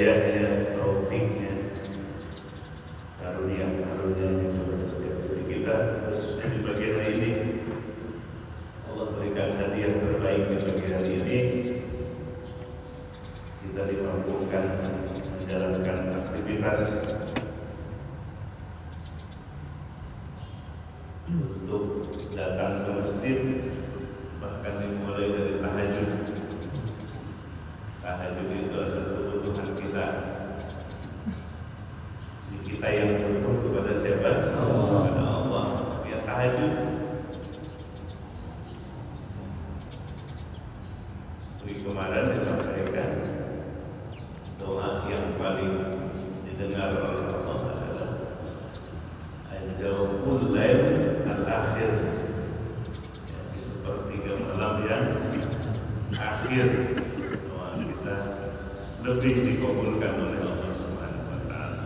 hidayahnya, taufiknya, karunia-karunia-Nya kepada setiap dari kita, khususnya di pagi hari ini. Allah berikan hadiah terbaik di pagi hari ini. Kita dimampukan menjalankan aktivitas untuk datang ke masjid, bahkan dimulai dari tahajud. Tahajud itu adalah kebutuhan kita. Ini kita yang butuh kepada siapa? Kepada Allah. Ya, tahajud. Jadi kemarin disampaikan doa yang paling didengar oleh Allah adalah Al-Jawabul Lail Al-Akhir, ya, di sepertiga malam yang akhir. Doa kita lebih dikabulkan oleh Allah Subhanahu wa Ta'ala.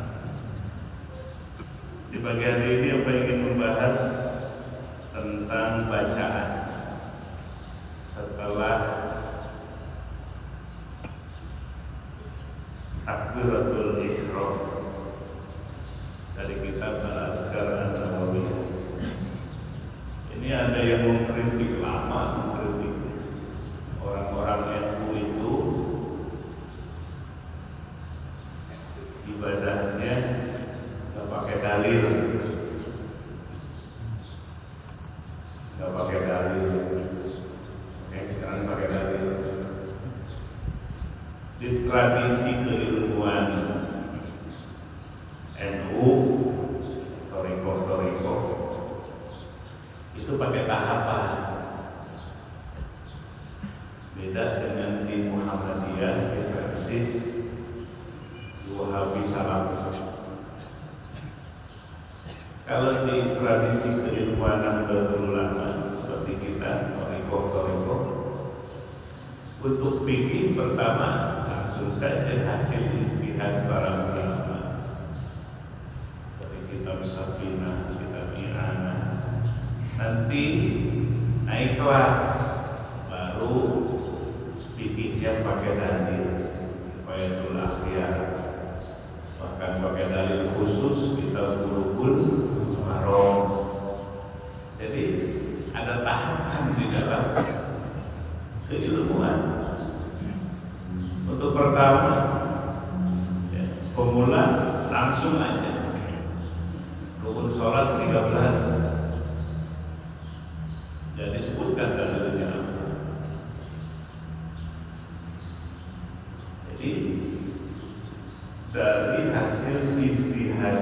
Di pagi hari ini apa ingin membahas tentang bacaan setelah Takbiratul Ihram dari kitab Al-Azkar An-Nawawi. Ini ada yang mengkritik, lama mengkritik orang-orang NU itu ibadahnya nggak pakai dalil, nggak pakai dalil. Sekarang pakai dalil. Di tradisi keilmuan NU, torikoh itu pakai tahapan. Beda dengan di Muhammadiyah, di Persis, di Wahabi Salam. Kalau di tradisi keilmuan Nahdlatul Ulama seperti kita, torikoh, untuk fikih pertama langsung saja hasil ijtihad para ulama dari kitab Safinah, kitab I'anah. Nanti naik kelas baru fikihnya pakai dalil, Fathul Akhyar, bahkan pakai dalil khusus kitab Bulughul Maram. Jadi ada tahapan di dalam keilmuan. Untuk pertama, ya, pemula langsung aja rukun sholat 13. Jadi disebutkan dalilnya apa. Jadi dari hasil ijtihad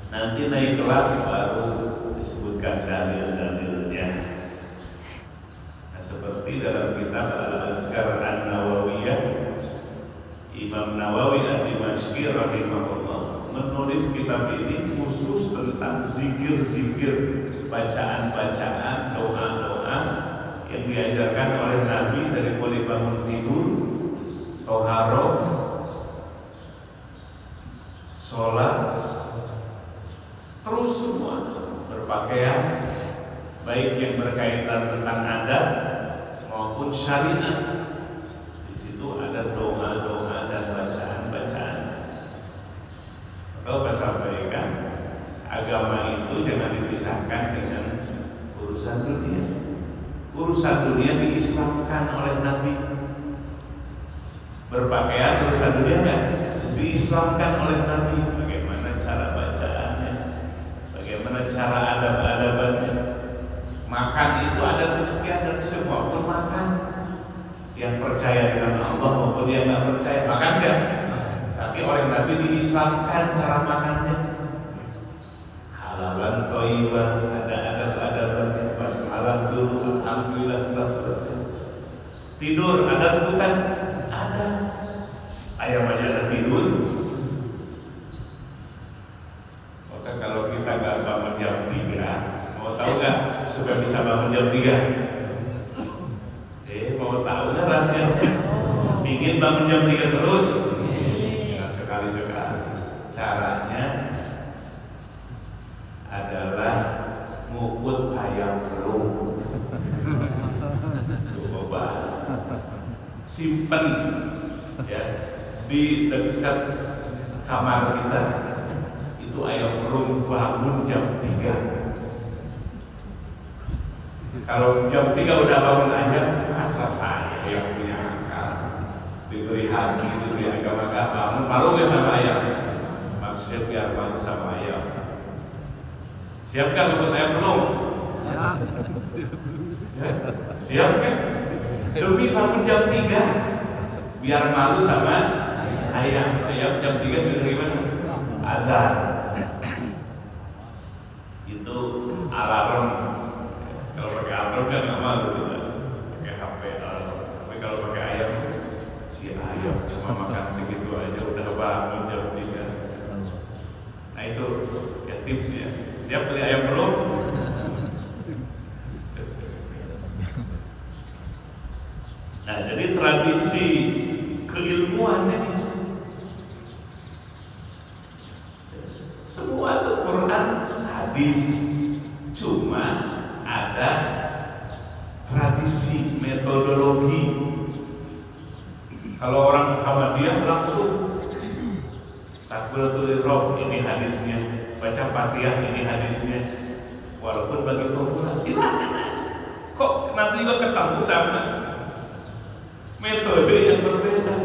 nanti naik kelas baru disebutkan dalil-dalilnya. Seperti dalam kitab Al-Azkar An-Nawawiyah, Imam Nawawi Ad-Dimashqi rahimahullah menulis kitab ini khusus tentang zikir-zikir, bacaan-bacaan, doa-doa yang diajarkan oleh Nabi dari mulai bangun tidur, toharoh, sholat, terus semua berpakaian, baik yang berkaitan tentang adat maupun syariat. Di situ ada doa-doa dan bacaan-bacaan. Kalau saya sampaikan, agama itu jangan dipisahkan dengan urusan dunia. Urusan dunia diislamkan oleh Nabi. Berpakaian urusan dunia kan diislamkan oleh Nabi. Bagaimana cara bacaannya, bagaimana cara adab-adabannya. Makan itu ada istiadat, semua pun makan. Yang percaya dengan Allah maupun yang nggak percaya makan enggak. Tapi oleh Nabi diislamkan cara makannya. Halalan thayyibah, ada adab-adabannya. Basmalah dulu, alhamdulillah setelah selesai. Tidur ada bukan? Ada. Ayam aja ada tidur. Maka kalau kita nggak bangun jam 3, mau tahu nggak supaya bisa bangun jam 3? Mau tahu nggak rahasianya? Pingin bangun jam 3 terus? Ya, sekali-sekali. Caranya adalah ngukut ayam pelung. Coba simpen, ya. di dekat kamar kita itu ayam pelung bangun jam 3. Kalau jam 3 udah bangun ayam, masa saya yang punya akal diberi hati, diberi agama gak bangun, malu gak sama ayam? Maksudnya biar malu sama ayam. Siapkan buat ayam pelung? Ya, siap kan? Demi bangun jam 3 biar malu sama ayam. Ayam jam 3 sudah gimana? Azan. Itu alarm. Kalau pakai alarm kan nggak malu kita pakai HP alarm. Tapi kalau pakai ayam, si ayam cuma makan segitu aja udah bangun jam 3. Nah itu ya tipsnya. Siap beli ayam belum? Nah, jadi tradisi keilmuan ini semua itu Quran, hadis, cuma ada tradisi, metodologi. Kalau orang Muhammadiyah langsung takbiratul ihram, ini hadisnya, baca Fatihah, ini hadisnya. Walaupun bagi pemula silakan aja. Kok nanti juga ketemu sama metode yang berbeda.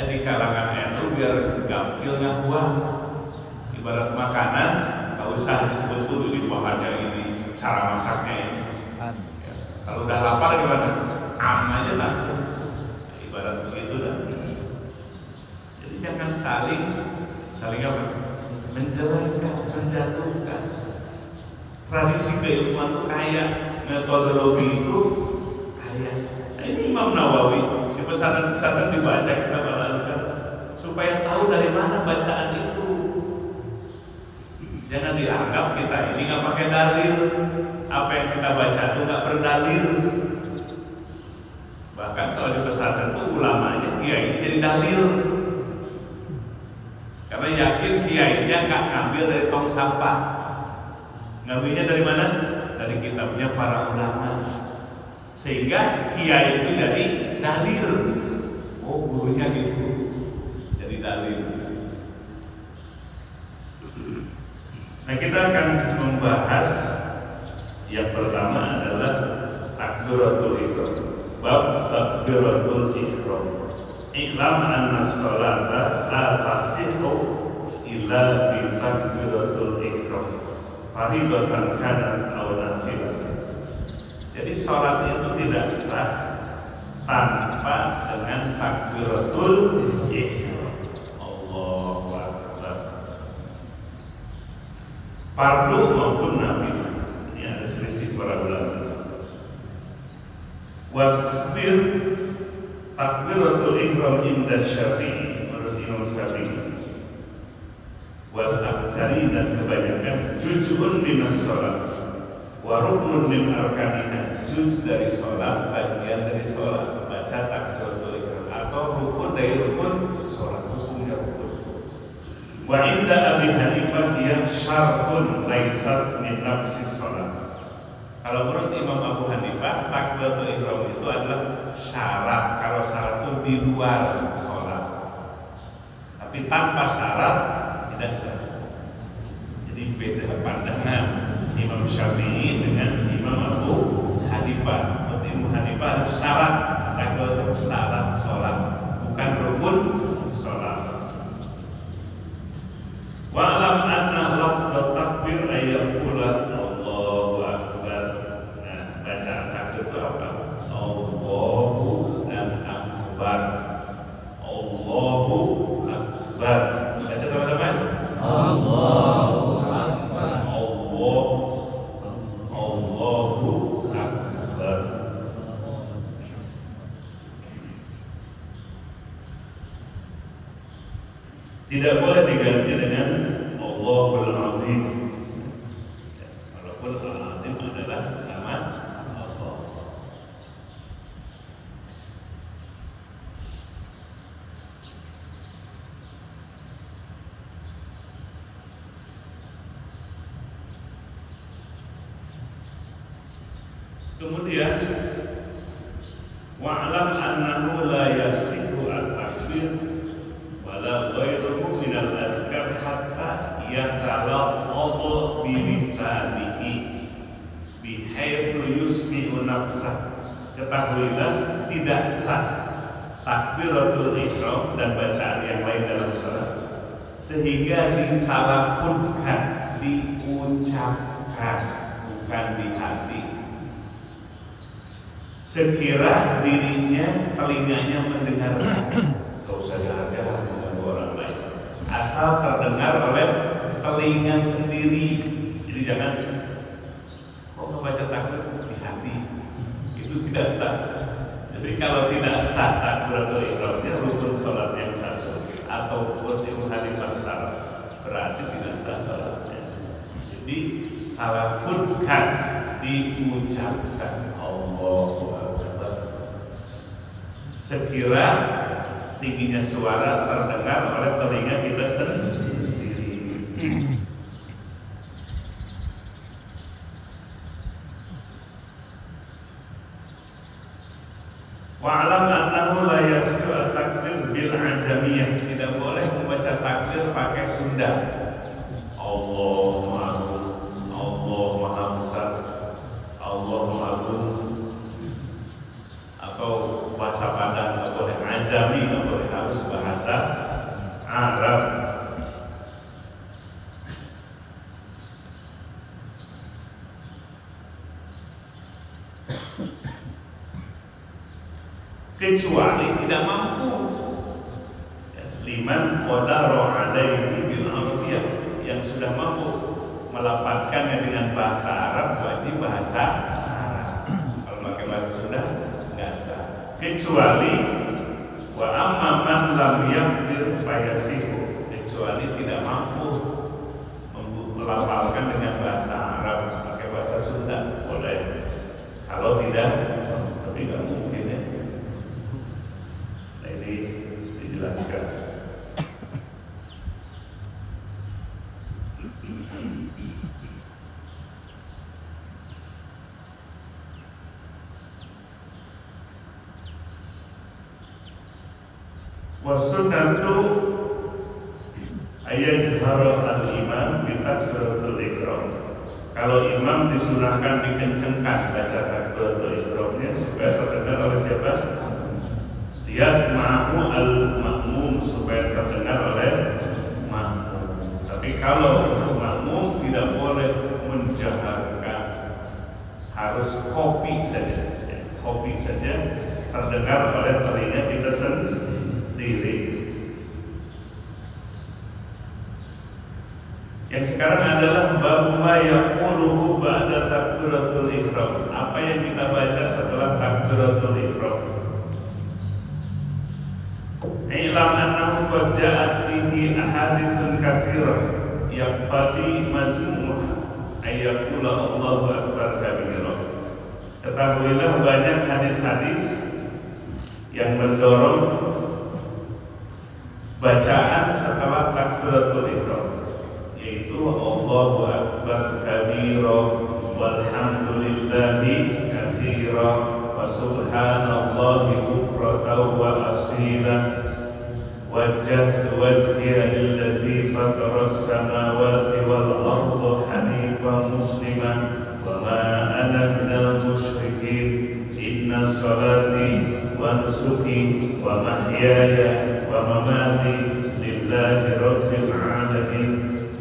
Di kalangan NU biar gampil ngakuan. Ibarat makanan, gak usah disebut dulu di bahannya ini, cara masaknya ini. Ya. Kalau udah lapar gimana? Aja langsung. Ibarat begitu dah. Jadi jangan saling apa? Menjelekkan, menjatuhkan. Tradisi keilmuan itu kaya, metodologi itu kaya. Nah, ini Imam Nawawi di pesantren dibaca kita balaskan supaya tahu dari mana bacaan itu. Jangan dianggap kita ini nggak pakai dalil. Apa yang kita baca itu nggak berdalil. Bahkan kalau di pesantren itu ulamanya kiai jadi dalil. Karena yakin kiainya nggak ngambil dari tong sampah. Ngambilnya dari mana? Dari kitabnya para ulama. Sehingga kiai itu jadi dalil. Oh, gurunya gitu. Jadi dalil. Nah, kita akan membahas yang pertama adalah takbiratul ihram. Bab takbiratul ihram. I'lam anna sholata la tasihhu illa bi takbiratul ihram. Faridatan kanat aw nafilatan. Jadi sholat itu tidak sah tanpa dengan takbiratul ihram. Allahu akbar. Fardu maupun nafil. Ini ada selisih para ulama. Wa takbiratul ihram inda Syafi'i, menurut Imam Syafi'i. Wal aktsari, dan kebanyakan, juz'un minas shalat wa ruknun min arkaniha, juz dari sholat, bagian dari sholat, baca takbiratul ihram, atau rukun dari rukun sholat, hukumnya rukun. Wa inda Abi Hanifah hiya syartun laisat min nafsis sholat. Kalau menurut Imam Abu Hanifah, takbiratul ihram itu adalah syarat. Kalau syarat itu di luar sholat, tapi tanpa syarat tidak sah. Jadi beda pandangan Imam Syafi'i dengan Imam Abu Hanifah. Menurut Imam Hanifah syarat takbiratul syarat sholat, bukan rukun sholat. Wa alam anna lafdz takbir ayyaqula Allahu akbar. Nah, bacaan takbir itu apa? Allahu dan akbar. Allahu akbar. Baca sama-sama. Allahu akbar. Allahu akbar. Tidak boleh diganti dengan Allahul Azim. Walaupun Al-Azim adalah nama Allah. Kemudian wa'lam annahu la yasihu at-takbir wala ghairuhu minal azkar hatta yatalaqqadhu bi lisanihi bihaitsu yusmi'u nafsah. Ketahuilah tidak sah takbiratul ihram dan bacaan yang lain dalam salat sehingga ditalafuzkan, diucapkan, bukan di hati. Sekira dirinya, telinganya mendengarkan, gak usah jalan-jalan mengganggu orang lain, asal terdengar oleh telinga sendiri. Jadi jangan membaca takbir di hati, itu tidak sah. Jadi kalau tidak sah takbiratul ihramnya, rukun salat yang satu atau Ibnu Hanifah syarat, berarti tidak sah salatnya. Jadi talafuzkan, diucapkan Allahu Akbar sekira tingginya suara terdengar oleh telinga kita sendiri. Wa'lam annahu la yasihu at-takbir bil ajamiyah. Tidak boleh membaca takbir pakai Sunda. Allahu Akbar, Allahu Maha Besar, Allahu Agung, atau bahasa Padang nggak boleh, ajami nggak boleh, harus bahasa Arab. Kecuali tidak mampu, liman qadara alaihi bil arabiyah, yang sudah mampu melapatkannya dengan bahasa Arab, wajib bahasa Arab. Kalau pakai bahasa Sunda nggak sah. Kecuali wa amma man lam yaqdir fayasihu, kecuali tidak mampu melafalkan dengan bahasa Arab, pakai bahasa Sunda boleh. Kalau tidak, tapi nggak mungkin ya. Nah ini dijelaskan. Wasunnatu ayajhara al-imam bi takbiratul ihram. Kalau imam disunahkan dikencengkan baca takbiratul ihramnya supaya terdengar oleh siapa? Yasma'u al-ma'mum, supaya terdengar oleh makmum. Tapi kalau untuk makmum tidak boleh menjaharkan, harus khofi saja, khofi saja, terdengar oleh telinga kita sendiri. Yang sekarang adalah babu ma yaquluhu ba'da takbiratul ihram. Apa yang kita baca setelah takbiratul ihram? Ilam annahu qad ja'at bihi ahaditsun katsirah yaqtadi mazmumuh ayyaqula Allahu akbar kabira. Ketahuilah banyak hadis-hadis yang mendorong bacaan setelah takbiratul ihram, yaitu Allahu akbar kabira walhamdulillahi katsira wa subhanallahi bukratan wa asila. Wajjahtu wajhiya lillati fatara as-samawati wal arda hanifan musliman wa ma ana minal musyrikin. Inna salati wa nusuki wa mahyaya wa mamati lillahi rabbil alamin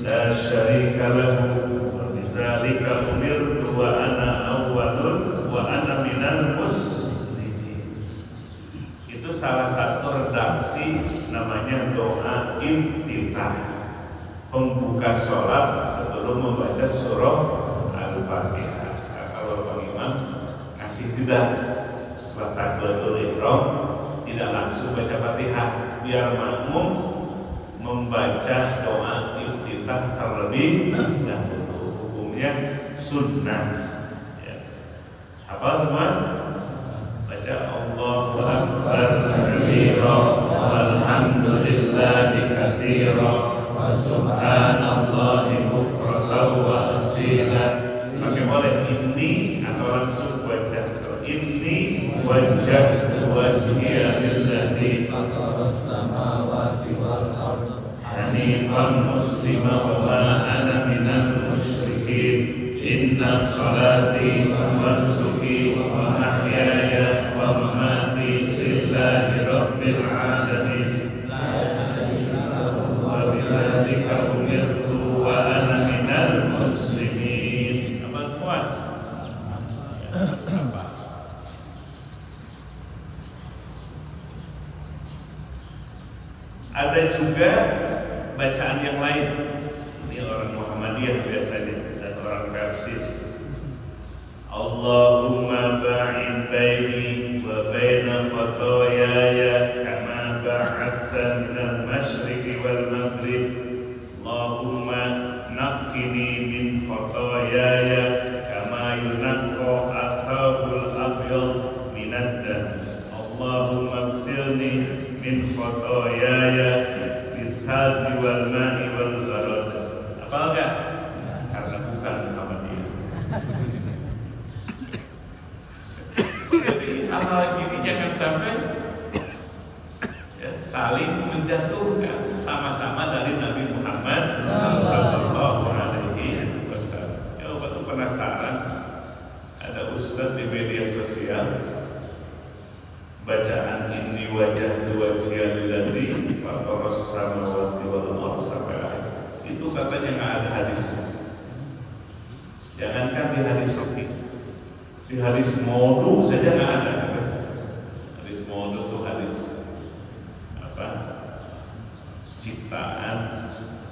la syarika lahu wa bidzalika umirtu wa ana awwalun wa ana minal muslimin. Itu salah satu redaksi namanya doa iftitah, pembuka sholat sebelum membaca surah Al-Fatihah. Nah, kalau Bang Imam ngasih jeda setelah takbiratul ihram, tidak langsung baca Fatihah, biar makmum membaca doa iftitah terlebih dahulu. Hukumnya sunnah. Ya. Apa semua? Baca Allahu Akbar kabira walhamdulillahi katsira wa subhanallahi bukratan wa asila. Pakai boleh ini atau langsung baca ini wajah والمسلم وما أنا من المشركين إن صلاتي ونسكي ومحياي ومماتي لله رب العالمين وبذلك أمرت وأنا من المسلمين. Apa semua? Ada juga bacaan yang lain. Ini orang Muhammadiyah biasanya dan orang Persis. Allahumma ba'id baini wa baina khataayaya kama ba'adta minal masyriqi wal maghrib. Allahumma naqqini min khataayaya kama yunaqqa athawbul abyad minad dams. Allahumma ighsilni min khataayaya bis-salji wal ma'i wal barad. Apa enggak? Karena bukan Muhammadiyah. Jadi amal gini jangan sampai ya, saling menjatuhkan, sama-sama dari Nabi Muhammad sallallahu alaihi wasallam. Ya, waktu penasaran ada ustaz di media sosial bacaan ini wajah dua lillati fataras samawati wal ardh sampai akhir. Itu katanya nggak ada hadisnya. Jangankan di hadis sahih, di hadis maudhu saja nggak ada. Hadis maudhu itu hadis apa? Ciptaan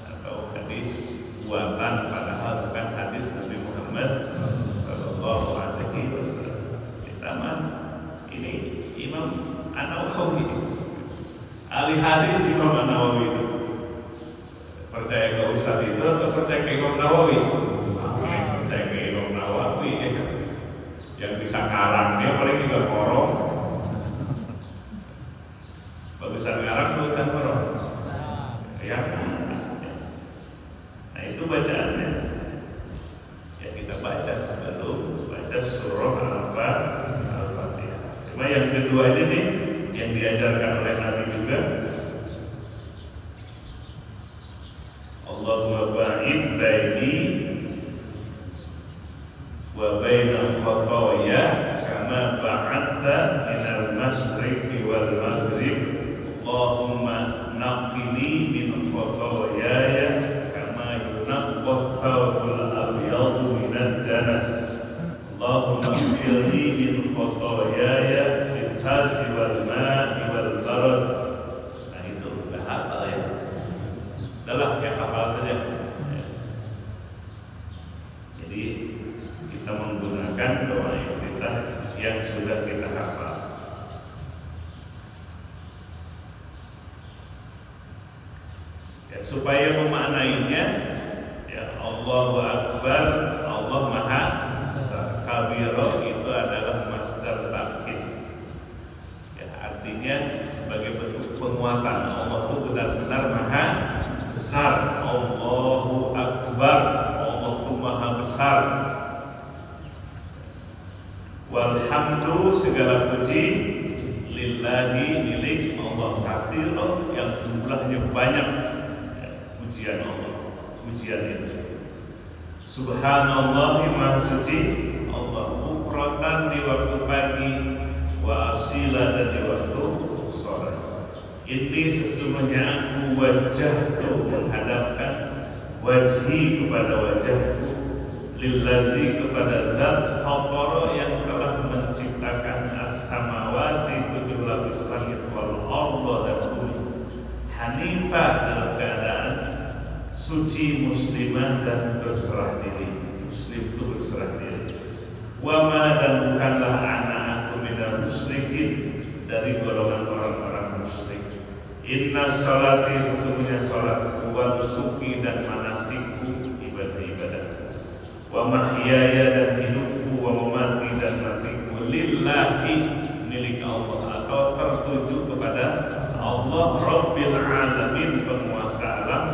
atau hadis buatan, padahal bukan hadis Nabi Muhammad sallallahu alaihi wasallam. Kita mah ini Imam An-Nawawi, ahli hadis Imam An-Nawawi itu. Percaya ke Ustaz itu atau percaya ke Imam Nawawi? Percaya ke Imam Nawawi ya. Yang bisa ngarang dia paling juga korong. Bagusan ngarang, bagusan korong. Ya. Nah itu bacaannya. Ya kita baca sebelum baca surah Al-Fatihah. Cuma yang kedua ini nih yang diajarkan oleh Nabi juga. Allahumma ba'id baini wa baina khataaya kama ba'adta minal masyriqi wal maghrib. Allahumma naqqini min khataayaya kama yunaqqa thawbul abyadu minad danas. Allahumma ighsilni min khataayaya bil-thalji wal ma'i wal barad. Nah itu udah hafal ya. Udahlah yang hafal saja. Jadi kita menggunakan doa kita yang sudah kita hafal. Ya, supaya memaknainya ya Allahu Akbar, Allah Maha Besar. Kabiro itu adalah masdar takkid. Ya, artinya sebagai bentuk penguatan Allah itu benar-benar Maha Besar. Allahu Akbar, Allah itu Maha Besar. Walhamdu, segala puji, lillahi, milik Allah. Katsiro, yang jumlahnya banyak. Pujian Allah, pujian itu. Subhanallah, maha suci Allah, bukratan di waktu pagi, wa asila dan di waktu sore. Ini sesungguhnya aku wajahtu, menghadapkan wajhi kepada wajahku, lilladzi, kepada zat fatara yang telah menciptakan as-samawati, 7 lapis langit, wal arda dan bumi, hanifah, dalam keadaan suci, muslimah dan berserah diri. Muslim itu berserah diri. Wama, dan bukanlah anak aku minal musyrikin, dari golongan orang-orang musyrik. Inna sholati, sesungguhnya sholatku, wa nusuki, dan manasikku, ibadah-ibadahku, wa mahyaya, dan hidupku, wa mamati, dan matiku, lillahi, milik Allah, atau tertuju kepada Allah Rabbil Alamin, penguasa alam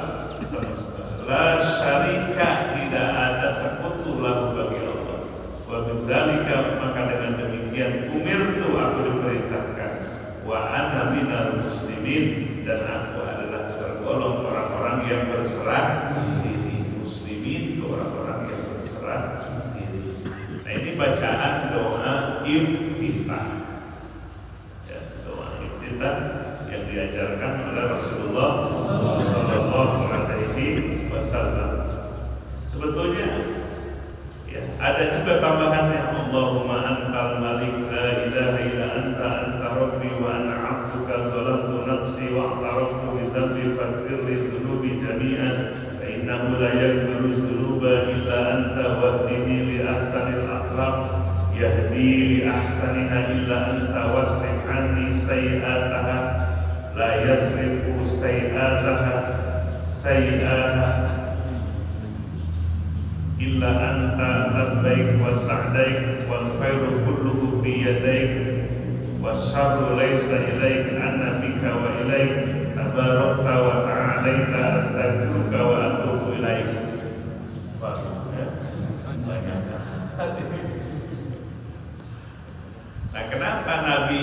semesta. La syarika, tidak ada sekutu lahu bagi Allah. Wa bidzalika, maka dengan demikian umirtu, aku diperintahkan, wa ana minal muslimin, dan aku adalah tergolong orang-orang yang berserah diri, muslimin ke orang-orang yang berserah diri. Nah, ini bacaan doa iftitah. Ya, doa iftitah yang diajarkan oleh Rasulullah Sallallahu Alaihi Wasallam. Sebetulnya ya, ada juga tambahannya, Allahumma antal malik la ilaha illa anta rabbi wa ana abduka zalamtu nafsi wa a'taraftu bi dhanbi faghfir li dhunubi jami'an fa innahu la yaghfiru dhunuba illa anta wahdini li ahsanil akhlaq yahdi li ahsaniha illa anta wasrif anni sayyi'ataha la yasrifu sayyi'ataha illa anta labbaik wa sa'daik wal khairu kulluhu bi yadaik wasyarru laysa ilaik anna bika wa ilaik tabarakta wa ta'alaita astaghfiruka wa atubu ilaik. Banyak. Nah, kenapa Nabi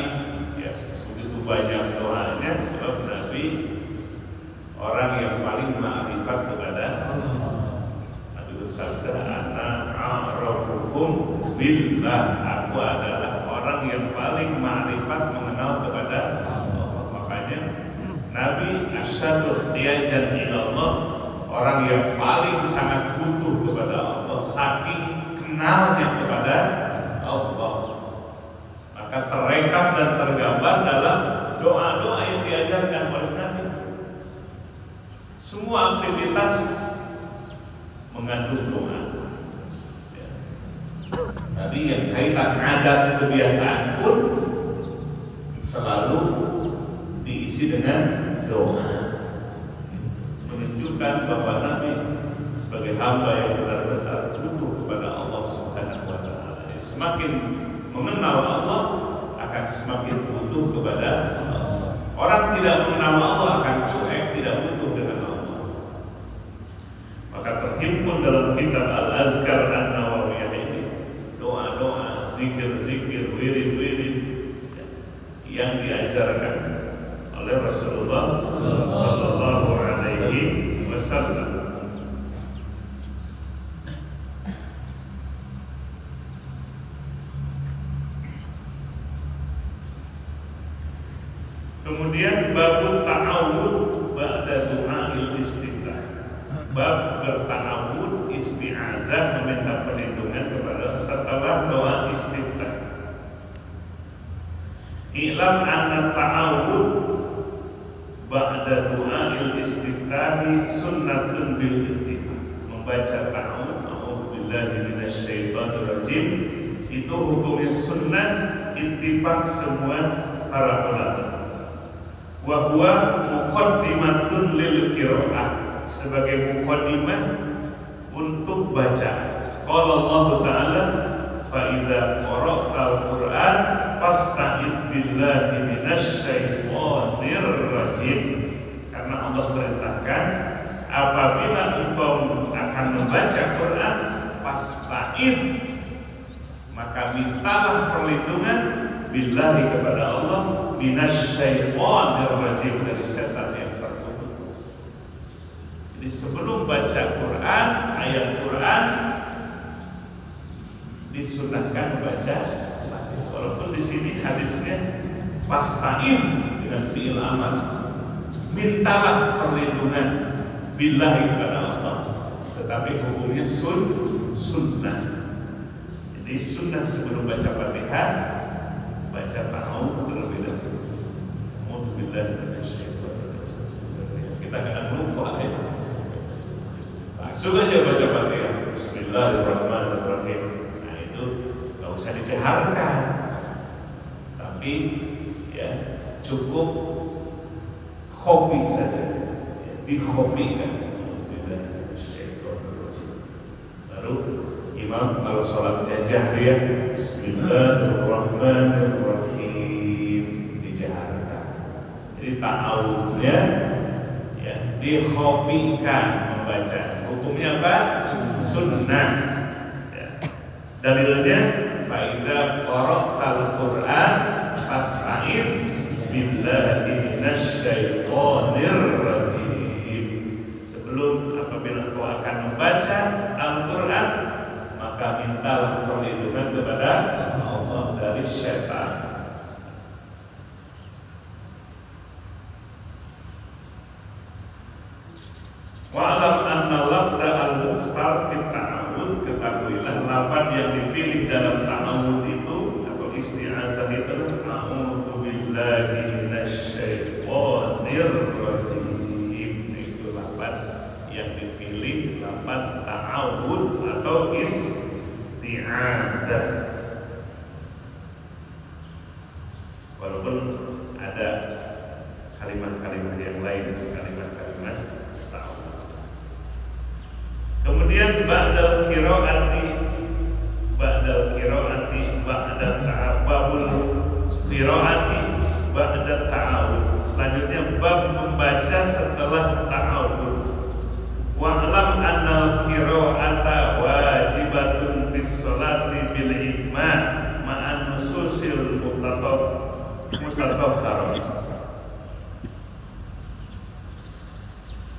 ya begitu banyak doanya? Sebab Nabi orang yang paling ma'rifat kepada bersabda, ana a'rafukum billah, aku adalah orang yang paling ma'rifat mengenal kepada Allah. Makanya Nabi asyaddu ihtiyajan ilallah, orang yang paling sangat butuh kepada Allah, saking kenalnya kepada Allah. Maka terekam dan tergambar dalam doa-doa yang diajarkan oleh Nabi. Semua aktivitas mengandung doa. Ya. Tadi yang kaitan adat kebiasaan pun selalu diisi dengan doa, menunjukkan bahwa Nabi sebagai hamba yang benar-benar butuh kepada Allah Subhanahu wa Ta'ala. Semakin mengenal Allah akan semakin butuh kepada Allah. Orang tidak mengenal Allah akan cuek, tidak butuh dengan Allah. Maka terhimpun dalam kitab Al-Azkar An-Nawawiyah ini doa-doa, zikir-zikir, wirid-wirid yang diajarkan oleh Rasulullah Sallallahu Alaihi Wasallam. Kemudian babut ta'awudz ba'da du'ail istiftah. Bab berta'awud, isti'adzah, meminta perlindungan kepada setelah doa istiftah. I'lam anna ta'awud ba'da du'ail istiftahi sunnatun bil ittifaq. Membaca ta'awud, a'udzubillahi minasyaitonir rajim, itu hukumnya sunnah ittifaq semua para ulama. Wa huwa muqaddimatun lil qiraah, sebagai muqaddimah untuk baca. Qala Allah Ta'ala, fa idza qara'tal Qur'an fasta'id billahi minasyaitonir rajim. Karena Allah perintahkan apabila engkau akan membaca Quran, fasta'id, maka mintalah perlindungan billahi kepada Allah minasyaitonir rajim, dari setan yang terkutuk. Jadi sebelum baca Quran, ayat Quran disunahkan baca. Walaupun di sini hadisnya fasta'iz dengan fi'il amal, mintalah perlindungan billahi kepada Allah, tetapi hukumnya sunnah. Jadi sunnah sebelum baca Fatihah baca ta'awudz terlebih dahulu. A'udzubillahi minasyaitonir rajim. Kita kadang lupa ya. Langsung aja baca Fatihah. Bismillahirrahmanirrahim. Nah itu nggak usah dijaharkan, tapi ya cukup khofi saja, ya, dikhofikan. Baru imam kalau sholatnya jahriyah, Bismillahirrahmanirrahim, dijaharkan. Jadi ta'awudznya ya dikhofikan membaca. Hukumnya apa? Sunnah. Ya. Dalilnya fa'idza qara'tal Qur'an fasta'id billahi minasyaitonir rajim. Wa'lam anna lafza al-mukhtar fi ta'awud, ketahuilah lafaz yang dipilih dalam ta'awud itu atau isti'adzah itu a'udzu billahi minasyaitonir rajim. Itu lafaz yang dipilih, lafaz ta'awud atau isti'adzah. Walaupun ada kalimat-kalimat yang lain, kalimat-kalimat ta'awud. Kemudian ba'dal qiraati ba'da ta'awul qiraati ba'da ta'awud. Selanjutnya bab membaca setelah ta'awud. Wa'lam anna qiraata wajibatun fis sholati bil ijma' ma'an nususil mutatahharah.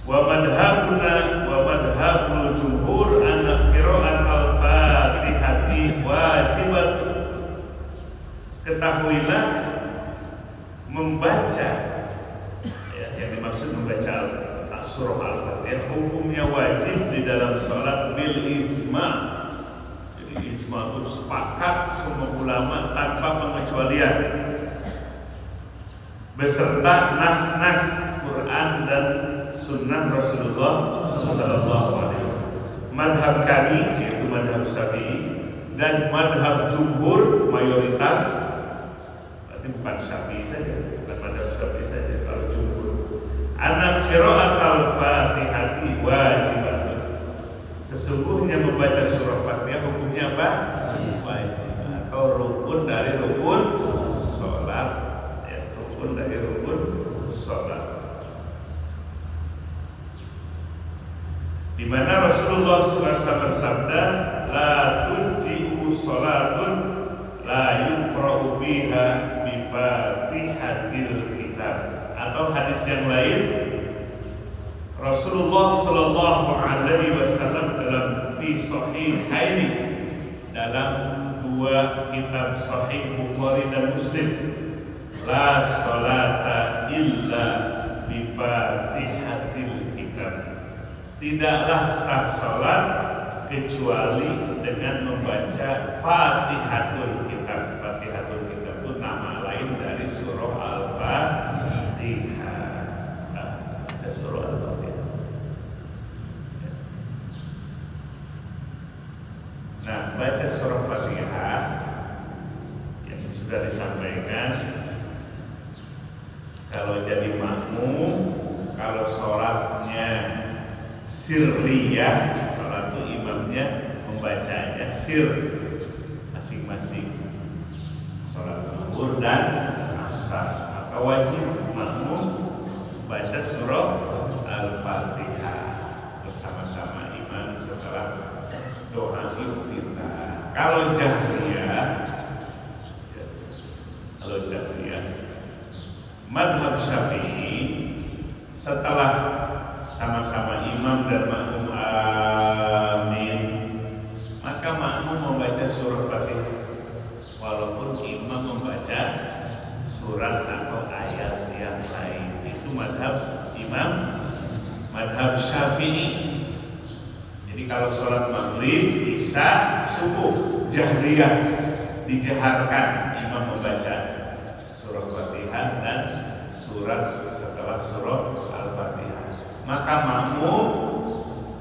Wa madhabuna wa madhabul jumhur anna qira'atul Fatihati wajibat. Ketahuilah membaca, ya, yang dimaksud membaca surah Al-Fatihah hukumnya wajib di dalam salat bil ijma'. Jadi ijma' itu sepakat semua ulama tanpa pengecualian, beserta nas-nas Quran dan sunnah Rasulullah Sallallahu Alaihi Wasallam. Madhab kami yaitu madhab Syafi'i dan madhab jumhur mayoritas, berarti bukan Syafi'i saja, bukan madhab Syafi'i saja. Kalau jumhur, anak qira'atul Fatihati wajibatun. Sesungguhnya membaca surah Fatihah hukumnya apa? Wajib atau rukun dari rukun sholat, ya, rukun dari rukun sholat. Di mana Rasulullah SAW bersabda, la tuji'u sholatun la yuqra'u biha bi Fatihatil kitab. Atau hadis yang lain, Rasulullah Sallallahu Alaihi Wasallam dalam fi Sahihaini, dalam dua kitab Sahih Bukhari dan Muslim, la sholata illa bi Fatihatil kitab. Tidaklah sah salat kecuali dengan membaca Fatihatul Kitab. Fatihatul Kitab itu nama lain dari surah Al-Fatihah. Baca surah Al-Fatihah. Nah, baca surah Fatihah yang sudah disampaikan, kalau jadi makmum, kalau sholatnya sirriyah, sholat itu imamnya membacanya sir masing-masing, sholat zuhur dan asar, maka wajib makmum baca surah Al-Fatihah bersama-sama imam setelah doa iftitah. Kalau jahriyah, madhab Syafi'i, setelah sama-sama imam dan makmum amin, maka makmum membaca surah Fatihah walaupun imam membaca surat atau ayat yang lain. Itu madhab imam, madhab Syafi'i. Jadi kalau sholat maghrib, isya, subuh, jahriyah, dijaharkan imam membaca surah Fatihah dan surat setelah surah Al-Fatihah. Maka makmum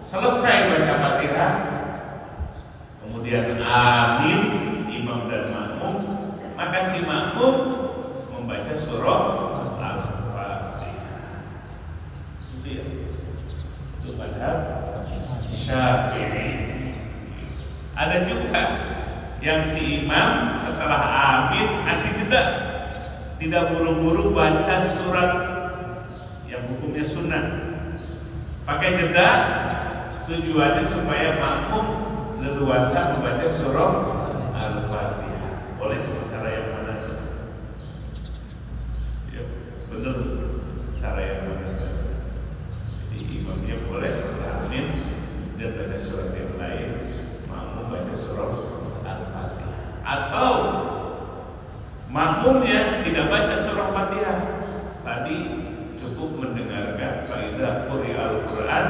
selesai baca Fatihah, kemudian amin imam dan makmum, maka si makmum membaca surah Al-Fatihah. Itu madhab Syafi'i. Ada juga yang si imam setelah amin asih jeda, tidak buru-buru baca surat yang hukumnya sunnah, pakai jeda, tujuannya supaya makmum leluasa membaca surah Al-Fatihah. Boleh cara yang mana? Ya, benar cara yang mana saja. Jadi imamnya boleh setelah amin dan baca surat yang lain, makmum baca surah Al-Fatihah. Atau makmumnya tidak baca surah Fatihah, tadi cukup mendengarkan faidah quri'al Quran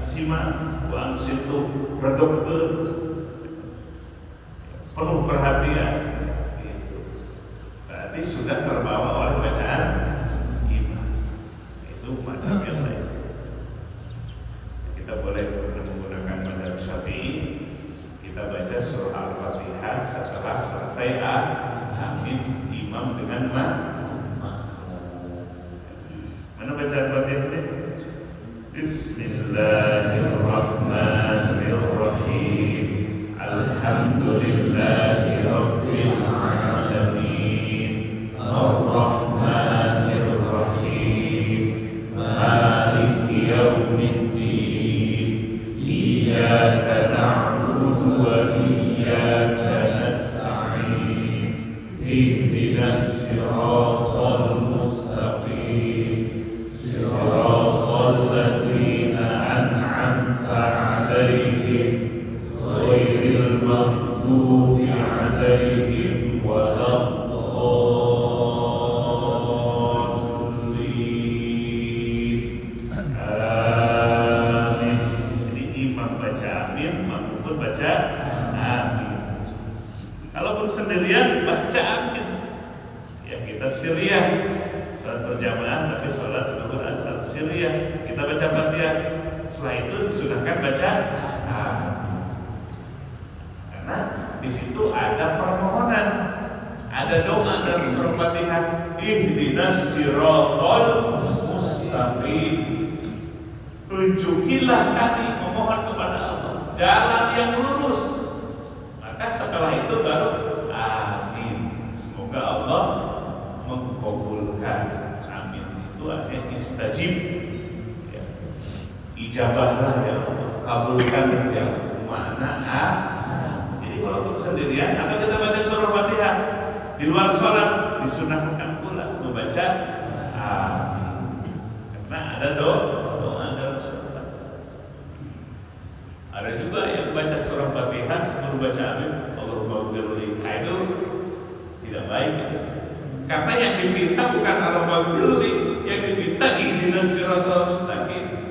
simak, wa ansitu regepkeun, penuh perhatian. Gitu. Berarti sudah terbawa oleh bacaan imam. Itu madhab yang lain. Kita boleh menggunakan madhab Syafi'i. Kita baca surah Al-Fatihah setelah selesai amin imam dengan mana bacaan Fatihahnya? Bismillahirrahmanirrahim. Alhamdulillahi rabbil alamin. Ar-Rahmanir-Rahim. Maliki yaumiddin. Iyyaka na'budu wa iyyaka nasta'in. Ihdinas siratal mustaqim. Siratal ladzina an'amta 'alaihim ghairil maghdubi 'alaihim waladdallin. Amin. Jadi imam baca amin, makmum pun baca amin. Kalaupun sendirian baca amin. Ya kita siriyah. Salat berjamaah tapi salat zuhur asar siriyah. Kita baca Fatihah. Setelah itu disunahkan baca amin. Karena di situ ada permohonan, ada doa dalam surah Fatihah. Ihdinas siratal mustaqim. Tunjukilah kami, memohon kepada Allah jalan yang lurus. Maka setelah itu baru amin. Semoga Allah mengkabulkan. Amin itu artinya istajib, ya. Ijabahlah ya Allah, kabulkan ya mana Jadi walaupun sendirian atau kita baca surah Fatihah di luar sholat disunahkan pula membaca amin. Karena ada doa dalam sholat. Ada juga yang baca surah Fatihah sebelum baca amin, Allahumma ghfirli. Itu tidak baik itu. Karena yang diminta bukan Allahumma ghfirli, yang diminta ihdinas siratal mustaqim.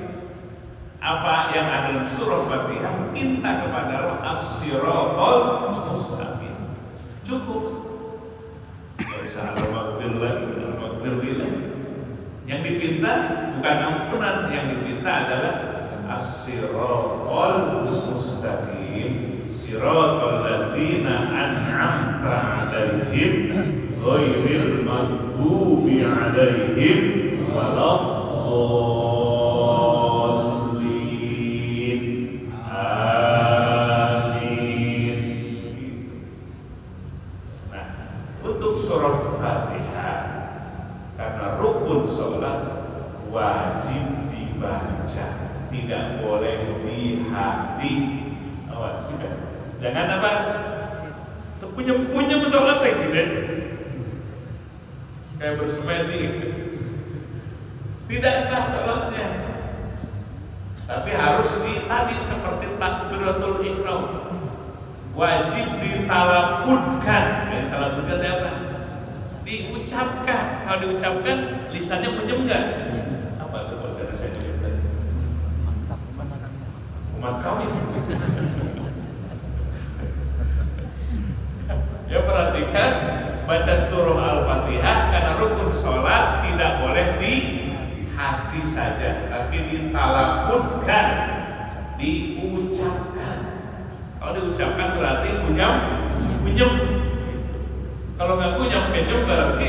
Apa yang ada dalam surah Fatihah minta kepada Allah as-siratal mustaqim. Cukup. Tidak usah Allahumma ghfirli lagi. Yang diminta bukan ampunan, yang diminta adalah as-siratal mustaqim. Siratal ladzina an'amta 'alaihim ghairil maghdubi 'alaihim waladdallin. Amin. Nah, untuk surah Fatihah karena rukun sholat wajib dibaca, tidak boleh di hati. Awas ya. Jangan apa? Punya sholat gitu deh. Kayak bersemedi gitu. Tidak sah sholatnya. Tapi harus tadi seperti takbiratul ihram. Wajib ditalafudkan. Jadi talafudkan apa? Diucapkan. Kalau diucapkan lisannya punya enggak? Apa itu bahasa Indonesia? Umat kami. Ya perhatikan, baca surah Al-Fatihah karena rukun sholat tidak boleh di hati saja, tapi ditalafudkan, diucapkan. Kalau diucapkan berarti kunyam. Kalau nggak kunyam berarti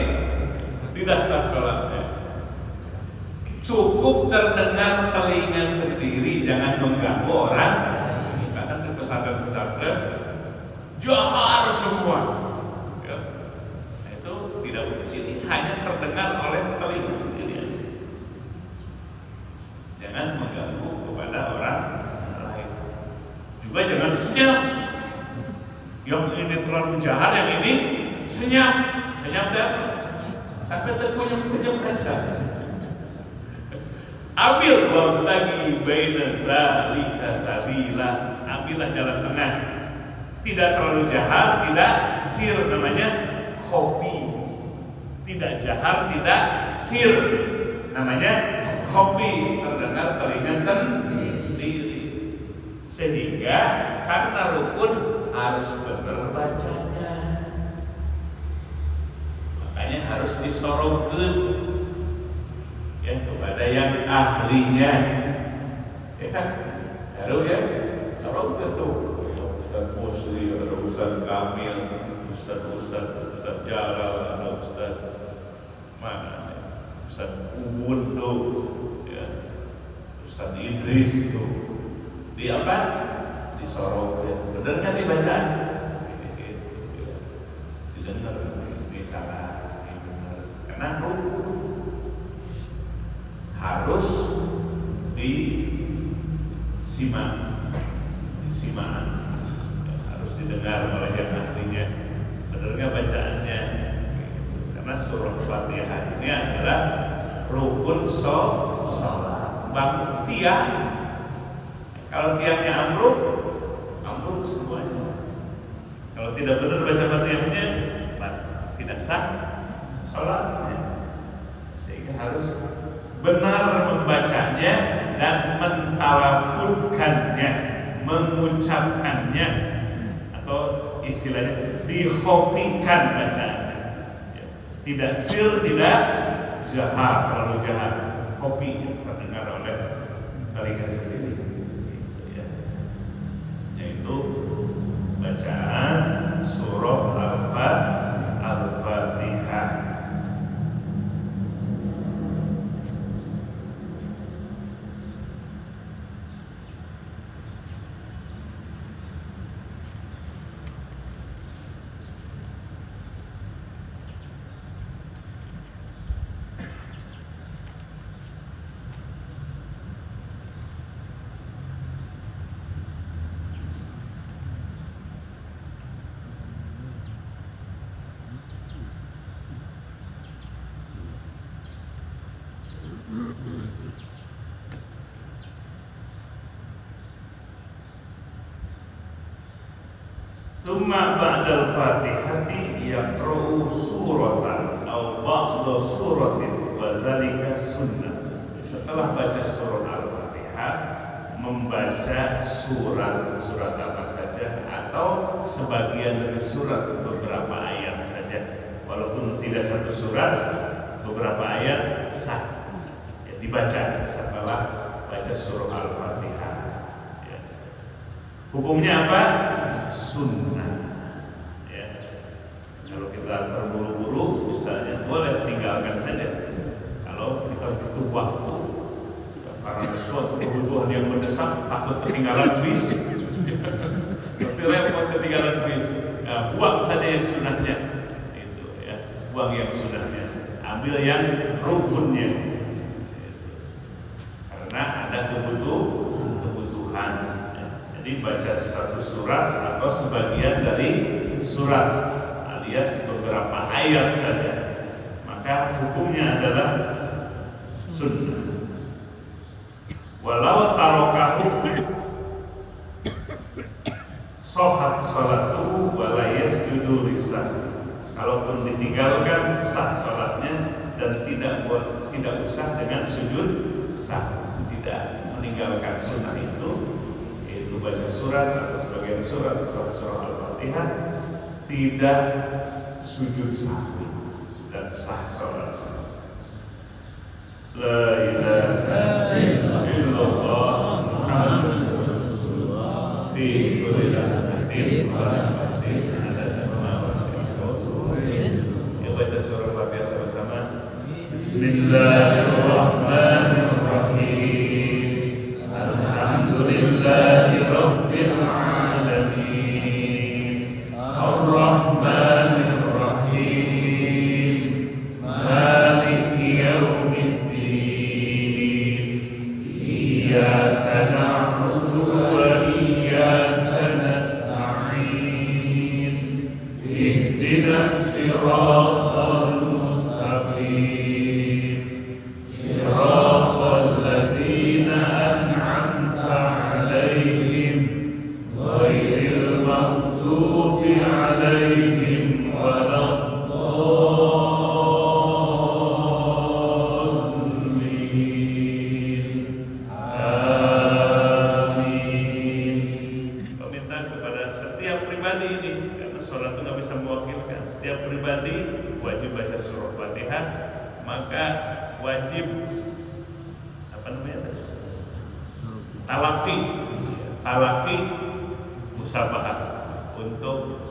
tidak sah sholatnya. Cukup terdengar telinga sendiri, jangan mengganggu orang. Kadang di pesantren-pesantren jahar semua. Ya. Nah, itu tidak di sini hanya terdengar oleh telinga sendiri. Jangan mengganggu kepada orang lain. Juga jangan senyap. Yang ini terlalu jahar, yang ini senyap. Senyap apa? Sampai terkunyum-kunyum aja. Ambil wabtagi baina dzalika sabila. Ambillah jalan tengah. Tidak terlalu jahar, tidak sir, namanya khofi. Tidak jahar, tidak sir, namanya khofi. Terdengar telinga sendiri Sehingga karena rukun harus benar bacanya, makanya harus disorongkan ya kepada yang ahlinya ya. Lalu ya sorongkan tuh ya, Ustaz Musli, ada Ustaz Kamil, Ustaz Jalal, ada Ustaz mana ya? Ustaz Ubud tuh ya, Ustaz Idris tuh di apa? Disorongkan. Benar kan dibaca? Didengar, disalah, dibenar. Karena rukun harus disimak, harus didengar oleh yang ahlinya. Benar nggak bacaannya? Karena surah Fatihah ini adalah rukun sholat. Bang tiang, kalau tiangnya ambruk semuanya. Kalau tidak benar baca Fatihahnya, tidak sah sholatnya. Sehingga harus benar membacanya dan mentalafudkannya, mengucapkannya, atau istilahnya dihopikan bacaannya. Tidak sir, tidak jahat, terlalu jahat. Hopi terdengar oleh telinga sendiri. Yaitu bacaan surah Al-Fatihah. Tsumma ba'dal Fatihati yaqra'u suratan aw ba'da suratin wa zalika sunnah. Setelah baca surah Al-Fatihah, membaca surat apa saja atau sebagian dari surat, beberapa ayat saja. Walaupun tidak satu surat, beberapa ayat sah ya, dibaca setelah baca surah Al-Fatihah ya. Hukumnya apa? Sunnah ya. Kalau kita terburu-buru misalnya, boleh tinggalkan saja. Kalau kita butuh waktu ya, karena suatu kebutuhan yang mendesak, takut ketinggalan bis tapi repot ketinggalan bis, nah, buang saja yang sunnahnya itu ya, buang yang sunnahnya, ambil yang rukunnya karena ada kebutuhan ya. Jadi baca satu surat atau sebagian dari surat alias beberapa ayat saja, maka hukumnya adalah sunnah. Walau tarokahu sohat salatuhu walayas judul lisan. Kalaupun ditinggalkan sah salatnya dan tidak usah dengan sujud sah. Tidak meninggalkan sunnah itu, yaitu baca surat atau sebagian surat setelah surah Al-Fatihah, tidak sujud sahwi dan sah salat. La ilaha illallah Muhammadur Rasulullah fi kulli lamatin wa nafasin adada ma wasi'atuhu. Ya, baca surah Al-Fatihah sama-sama. Bismillahirrahmanirrahim. Alhamdulillahi rabbil alamin. Ar-Rahmanir Rahim. Maliki yaumiddin. Iyyaka na'budu wa iyyaka nasta'in. Ihdinas siratal mustaqim. Siratal talaki musabahat untuk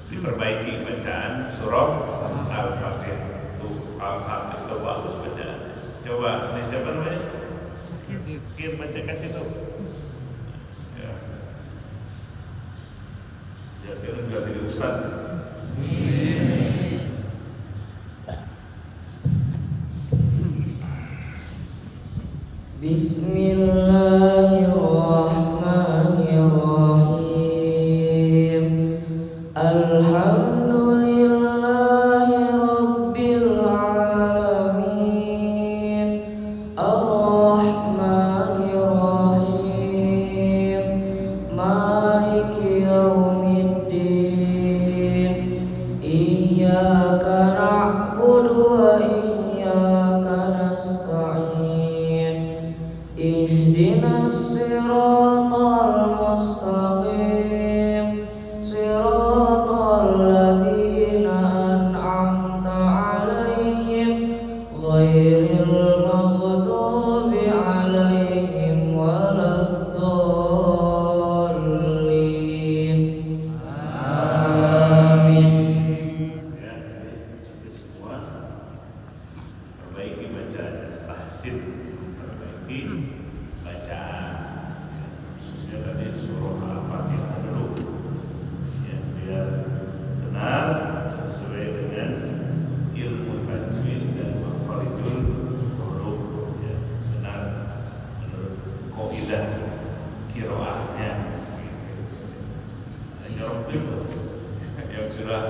diperbaiki bacaan surah Al-Fatihah. Tuh kalau sampai itu bagus bacaan. Coba ini siapa namanya? Kir baca kasih tuh. Ya. Jadi udah jadi ustaz. Bismillahirrahmanirrahim. Alhamdulillahi rabbil alamin. Ar-Rahmanir-Rahim. Maliki yaumiddin. Iyyaka na'budu wa iyyaka nasta'in. Ihdinas siratal mustaqim. Siratal ladzina an'amta 'alaihim ghairil maghdubi 'alaihim waladdallin. Amin. Ya, itu semua perbaiki bacaan, tahsin, perbaiki bacaan, khususnya tadi surah Al-Fatihah dulu, ya, biar benar sesuai dengan ilmu tajwid dan makharijul huruf, ya, benar menurut kaidah qiraahnya. Ada jorok juga yang sudah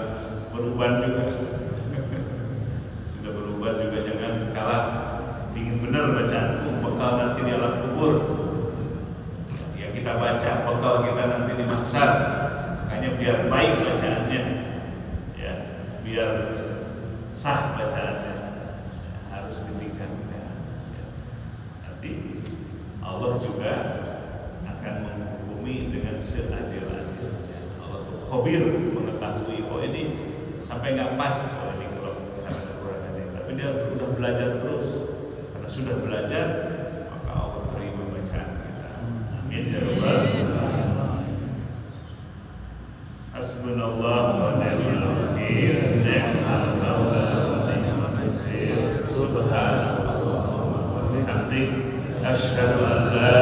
berubah juga. Sudah berubah juga, jangan kalah ingin benar bacaan bekal nanti di alam kubur. Yang kita baca bekal kita nanti di mahsyar. Makanya biar baik bacaannya, ya, biar sah bacaannya, harus ditingkatkan. Ya. Nanti Allah juga akan menghukumi dengan seadil-adilnya. Allah itu khabir, mengetahui kok ini sampai nggak pas, kalau ini kalau ada kekurangannya. Tapi dia sudah belajar terus. Karena sudah belajar, maka Allah terima bacaan kita. Amin ya rabbal alamin. Hasbunallah wa ni'mal wakil, ni'mal maula wa ni'mal nasir. Subhanallah wa bihamdihi, asyhadu an la